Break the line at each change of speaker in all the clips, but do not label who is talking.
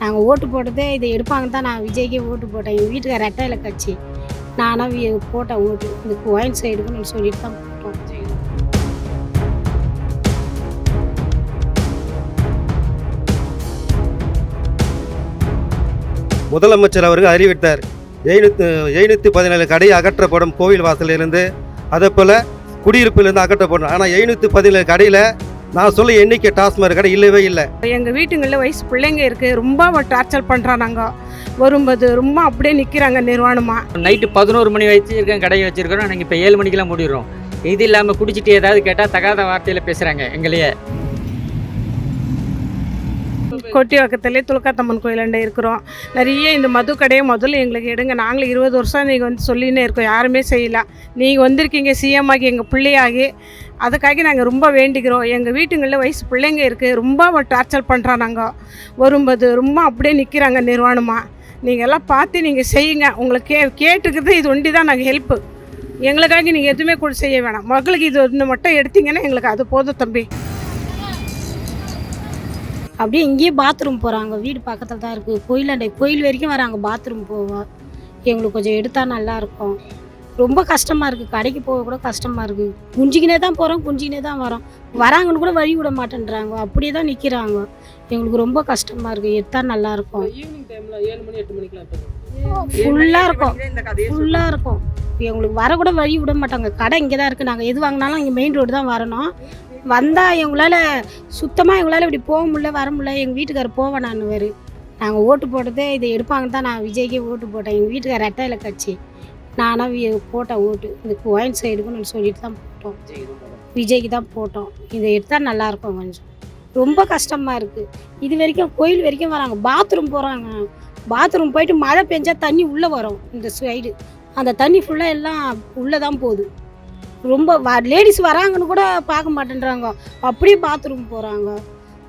நாங்கள் ஓட்டு போட்டதே இதை எடுப்பாங்க தான் நான் விஜய்க்கே ஓட்டு போட்டேன். எங்கள் வீட்டுக்கார ரெட்டையில கட்சி நானாக போட்டேன் ஓட்டு. இந்த கோயில் சைடுக்குன்னு சொல்லிட்டு தான் போட்டோம்.
முதலமைச்சர் அவர்கள் அறிவித்தார் 717 கடை அகற்றப்படும் கோவில் வாசலிலிருந்து, அதே போல் குடியிருப்பிலிருந்து அகற்றப்படும். ஆனால் 717 கடையில் நான் சொல்ல எண்ணிக்கை டாஸ்மாக் கடை இல்லவே இல்லை.
எங்கள் வீட்டுங்களில் வயசு பிள்ளைங்க இருக்குது, ரொம்ப டார்ச்சர் பண்ணுறாங்க. வரும்போது ரொம்ப அப்படியே நிற்கிறாங்க நிர்வாணமாக.
நைட்டு 11 மணி வச்சுருக்கேன் கடையை வச்சுருக்கிறோம். நாங்கள் இப்போ 7 மணிக்கெலாம் மூடிடுறோம். இது இல்லாமல் குடிச்சிட்டு ஏதாவது கேட்டால் தகாத வார்த்தையில் பேசுகிறாங்க எங்களையே.
கொட்டிவாக்கத்திலே துலுக்காத்தம்மன் கோயிலாண்ட இருக்கிறோம். நிறைய இந்த மது கடையை முதல்ல எங்களுக்கு எடுங்க. நாங்களும் 20 வருஷம் நீங்கள் வந்து சொல்லினே இருக்கோம், யாருமே செய்யலாம். நீங்கள் வந்திருக்கீங்க சிஎம் ஆகி, எங்கள் பிள்ளையாகி, அதுக்காக நாங்கள் ரொம்ப வேண்டிக்கிறோம். எங்கள் வீட்டுங்களில் வயசு பிள்ளைங்க இருக்குது, ரொம்ப டார்ச்சர் பண்ணுறாங்க. வரும்போது ரொம்ப அப்படியே நிற்கிறாங்க நிர்வாணமாக. நீங்கள் எல்லாம் பார்த்து நீங்கள் செய்யுங்க. உங்களுக்கு கேட்டுக்கிறது இது ஒண்டி தான் நாங்கள் ஹெல்ப்பு. எங்களுக்காக நீங்கள் எதுவுமே கூட செய்ய வேணாம். மக்களுக்கு இது ஒன்று மட்டும் எடுத்தீங்கன்னா எங்களுக்கு அது போதும் தம்பி.
அப்படியே இங்கேயே பாத்ரூம் போகிறாங்க. வீடு பக்கத்தில் தான் இருக்குது. கோயில் வரைக்கும் வராங்க, பாத்ரூம் போவோம். எங்களுக்கு கொஞ்சம் எடுத்தால் நல்லாயிருக்கும். ரொம்ப கஷ்டமாக இருக்குது. கடைக்கு போக கூட கஷ்டமாக இருக்குது. குஞ்சிக்கினே தான் போகிறோம், குஞ்சிக்கினே தான் வரோம். வராங்கன்னு கூட வழி விட மாட்டேன்றாங்க, அப்படியே தான் நிற்கிறாங்க. எங்களுக்கு ரொம்ப கஷ்டமாக இருக்குது. எடுத்தால் நல்லாயிருக்கும். ஃபுல்லாக இருக்கும். எங்களுக்கு வரக்கூட வழி விட மாட்டாங்க. கடை இங்கே தான் இருக்குது. நாங்கள் எது வாங்கினாலும் இங்கே மெயின் ரோடு தான் வரணும். வந்தால் எங்களால் சுத்தமாக இப்படி போக முடியல, வர முடியல. எங்கள் வீட்டுக்காரர் போவேனான்னுவார். நாங்கள் ஓட்டு போட்டதே இதை எடுப்பாங்க தான் நான் விஜய்க்கே ஓட்டு போட்டேன். எங்கள் வீட்டுக்கார ரெட்டையில கட்சி நானாக போட்டேன் ஓட்டு. இந்த கோயில் சைடுக்குன்னு சொல்லிட்டு தான் போட்டோம். விஜய்க்கு தான் போட்டோம். இதை எடுத்தால் நல்லாயிருக்கும். கொஞ்சம் ரொம்ப கஷ்டமாக இருக்குது. இது வரைக்கும் கோயில் வரைக்கும் வராங்க, பாத்ரூம் போகிறாங்க. பாத்ரூம் போயிட்டு மழை பெஞ்சால் தண்ணி உள்ளே வரும். இந்த சைடு அந்த தண்ணி ஃபுல்லாக எல்லாம் உள்ளே தான் போகுது. ரொம்ப லேடிஸ் வராங்கன்னு கூட பார்க்க மாட்டேன்றாங்க, அப்படியே பாத்ரூம் போகிறாங்க,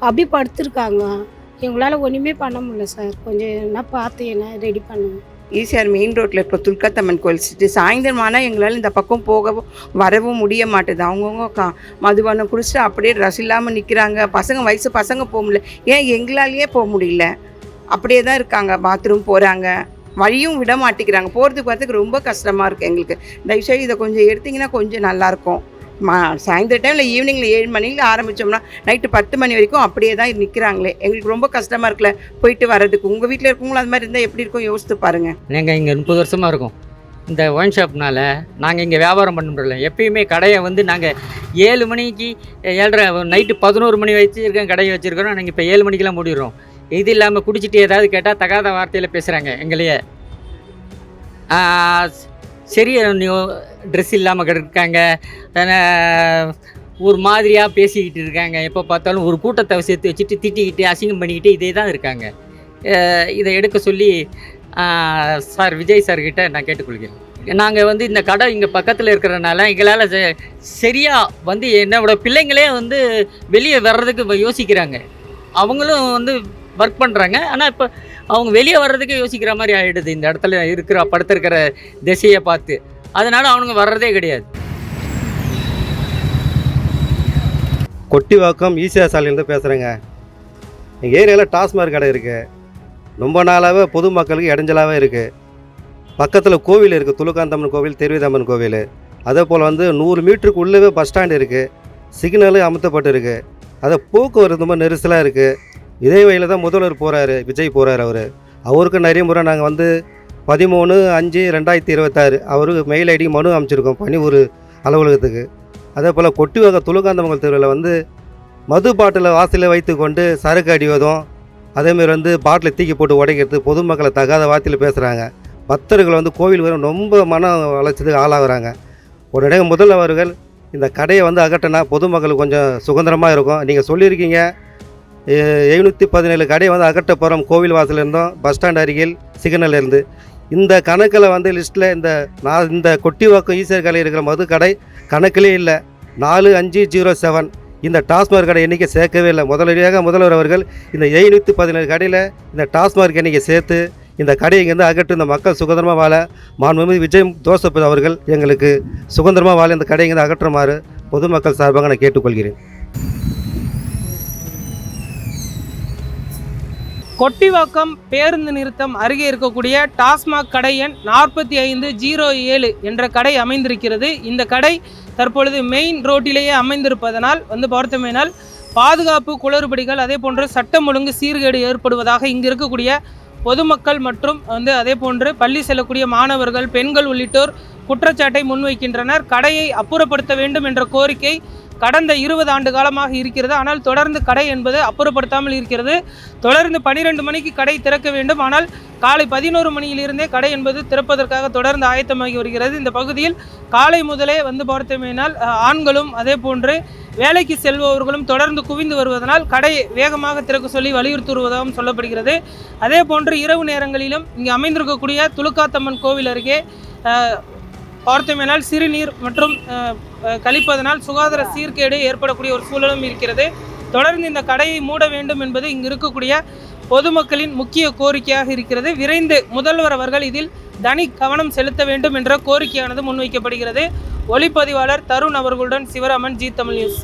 அப்படியே படுத்துருக்காங்க. எங்களால் ஒன்றுமே பண்ண முடியல சார். கொஞ்சம் என்ன பார்த்து என்ன ரெடி பண்ணுங்க.
ஈசிஆர் மெயின் ரோட்டில் இப்போ துலுக்காத்தம்மன் கோயில் சுற்றி சாயந்தரமானால் எங்களால் இந்த பக்கம் போகவும் வரவும் முடிய மாட்டுது. அவங்கவுங்க மதுபானம் குடிச்சிட்டு அப்படியே ட்ரெஸ் இல்லாமல் நிற்கிறாங்க. வயசு பசங்க போக முடியல. ஏன் எங்களாலேயே போக முடியல, அப்படியே தான் இருக்காங்க. பாத்ரூம் போகிறாங்க, வழியும் விட மாட்டேங்கிறாங்க. போகிறதுக்கு ரொம்ப கஷ்டமாக இருக்குது எங்களுக்கு. தயவுசெய்து இதை கொஞ்சம் எடுத்திங்கன்னா கொஞ்சம் நல்லாயிருக்கும். சாயந்தர டைமில் ஈவினிங்கில் 7 மணிக்கு ஆரம்பித்தோம்னா நைட்டு 10 மணி வரைக்கும் அப்படியே தான் நிற்கிறாங்களே. எங்களுக்கு ரொம்ப கஷ்டமாக இருக்குல்ல போயிட்டு வர்றதுக்கு. உங்கள் வீட்டில் இருக்கவங்களும் அது மாதிரி இருந்தால் எப்படி இருக்கும் யோசித்து பாருங்கள்.
நாங்கள் இங்கே 30 வருஷமாக இருக்கோம். இந்த ஒயின் ஷாப்னால் நாங்கள் இங்கே வியாபாரம் பண்ண முடியல. எப்பயுமே கடையை வந்து நாங்கள் 7 மணிக்கு 7:30 நைட்டு 11 மணி வச்சுருக்கேன் கடையை வச்சுருக்கிறோம். நாங்கள் இப்போ 7 மணிக்கெலாம் மூடிடுறோம். இது இல்லாமல் குடிச்சிட்டு ஏதாவது கேட்டால் தகாத வார்த்தையில் பேசுகிறாங்க எங்களையே. சரி, ட்ரெஸ் இல்லாமல் இருக்காங்க, ஒரு மாதிரியாக பேசிக்கிட்டு இருக்காங்க. எப்போ பார்த்தாலும் ஒரு கூட்டத்தை சேர்த்து வச்சுட்டு திட்டிக்கிட்டு அசிங்கம் பண்ணிக்கிட்டு இதே தான் இருக்காங்க. இதை எடுக்க சொல்லி சார் விஜய் சார்கிட்ட நான் கேட்டுக்கொள்கிறேன். நாங்கள் வந்து இந்த கடை இங்கே பக்கத்தில் இருக்கிறனால எங்களால் சரியாக வந்து என்னோட பிள்ளைங்களே வந்து வெளியே வர்றதுக்கு யோசிக்கிறாங்க. அவங்களும் வந்து ஒர்க் பண்ணுறாங்க, ஆனால் இப்போ அவங்க வெளியே வர்றதுக்கு யோசிக்கிற மாதிரி ஆகிடுது. இந்த இடத்துல படுத்திருக்கிற திசையை பார்த்து அதனால் அவனுங்க வர்றதே கிடையாது.
கொட்டிவாக்கம் ஈசிஆர் சாலையிலேருந்து பேசுகிறேங்க. எங்கள் ஏரியாவில் டாஸ்மாக் கடை இருக்குது. ரொம்ப நாளாகவே பொதுமக்களுக்கு இடைஞ்சலாகவே இருக்குது. பக்கத்தில் கோவில் இருக்குது, துலுக்காத்தம்மன் கோவில், திருவிதாம்மன் கோவில். அதே போல் வந்து 100 மீட்டருக்கு உள்ளவே பஸ் ஸ்டாண்டு இருக்குது. சிக்னலும் அமுத்தப்பட்டு இருக்குது. அதை போக்குவரத்து ரொம்ப நெரிசலாக இருக்குது. இதே வழியில் தான் முதல்வர் போகிறாரு, விஜய் போகிறார். அவருக்கு நிறைய முறை நாங்கள் வந்து 13/5/2026 அவருக்கு மெயில் ஐடி மனு அமைச்சிருக்கோம் பணிபுரி அலுவலகத்துக்கு. அதே போல் கொட்டிவாக்கம் துலுக்காத்தம்மன் தெருவில் வந்து மது பாட்டிலை வாசலில் வைத்து கொண்டு சரக்கு அடிவதும், அதேமாரி வந்து பாட்டிலை தூக்கி போட்டு உடைக்கிறது, பொதுமக்களை தகாத வார்த்தையில் பேசுகிறாங்க. பக்தர்கள் வந்து கோவில் வரும் ரொம்ப மன வளர்ச்சதுக்கு ஆளாகிறாங்க. உடனே முதல்வர்கள் இந்த கடையை வந்து அகற்றினா பொதுமக்களுக்கு கொஞ்சம் சுதந்திரமாக இருக்கும். நீங்கள் சொல்லியிருக்கீங்க 717 கடையை வந்து அகற்ற போகிறோம், கோவில் வாசல் இருந்தோம், பஸ் ஸ்டாண்ட் அருகில், சிக்னல் இருந்து. இந்த கணக்கில் வந்து லிஸ்ட்டில் இந்த கொட்டிவாக்கம் ஈசிஆர் கடையில் இருக்கிற மது கடை கணக்கிலே இல்லை. 4507 இந்த டாஸ்மாக் கடை எண்ணிக்கை சேர்க்கவே இல்லை. முதல்வர் அவர்கள் இந்த 717 கடையில் இந்த டாஸ்மாக் எண்ணிக்கை சேர்த்து இந்த கடையை இங்கேருந்து அகற்று இந்த மக்கள் சுதந்திரமாக வாழ மாண்புமிகு விஜய் ஜோசப் அவர்கள் எங்களுக்கு சுதந்திரமாக வாழ இந்த கடையை இங்கேருந்து அகற்றுமாறு பொதுமக்கள் சார்பாக நான் கேட்டுக்கொள்கிறேன்.
கொட்டிவாக்கம் பேருந்து நிறுத்தம் அருகே இருக்கக்கூடிய டாஸ்மாக் கடை எண் 4507 என்ற கடை அமைந்திருக்கிறது. இந்த கடை தற்பொழுது மெயின் ரோட்டிலேயே அமைந்திருப்பதனால் பார்த்தோமேனால் பாதுகாப்பு குளறுபடிகள் அதே போன்று சட்டம் ஒழுங்கு சீர்கேடு ஏற்படுவதாக இங்கு இருக்கக்கூடிய பொதுமக்கள் மற்றும் அதே போன்று பள்ளி செல்லக்கூடிய மாணவர்கள், பெண்கள் உள்ளிட்டோர் குற்றச்சாட்டை முன்வைக்கின்றனர். கடையை அப்புறப்படுத்த வேண்டும் என்ற கோரிக்கை கடந்த 20 ஆண்டு காலமாக இருக்கிறது. ஆனால் தொடர்ந்து கடை என்பது அப்புறப்படுத்தாமல் இருக்கிறது. தொடர்ந்து 12 மணிக்கு கடை திறக்க வேண்டும். ஆனால் காலை 11 மணியிலிருந்தே கடை என்பது திறப்பதற்காக தொடர்ந்து ஆயத்தமாகி வருகிறது. இந்த பகுதியில் காலை முதலே பார்த்தோமேனால் ஆண்களும் அதே போன்று வேலைக்கு செல்பவர்களும் தொடர்ந்து குவிந்து வருவதனால் கடை வேகமாக திறக்க சொல்லி வலியுறுத்துவதாகவும் சொல்லப்படுகிறது. அதே போன்று இரவு நேரங்களிலும் இங்கே அமைந்திருக்கக்கூடிய துலுக்காத்தம்மன் கோவில் அருகே பார்த்தோமேனால் சிறுநீர் மற்றும் கழிப்பதனால் சுகாதார சீர்கேடு ஏற்படக்கூடிய ஒரு சூழலும் இருக்கிறது. தொடர்ந்து இந்த கடையை மூட வேண்டும் என்பது இங்கு இருக்கக்கூடிய பொதுமக்களின் முக்கிய கோரிக்கையாக இருக்கிறது. விரைந்து முதல்வர் அவர்கள் இதில் தனி கவனம் செலுத்த வேண்டும் என்ற கோரிக்கையானது முன்வைக்கப்படுகிறது. ஒளிப்பதிவாளர் தருண் அவர்களுடன் சிவராமன், ஜி தமிழ் நியூஸ்.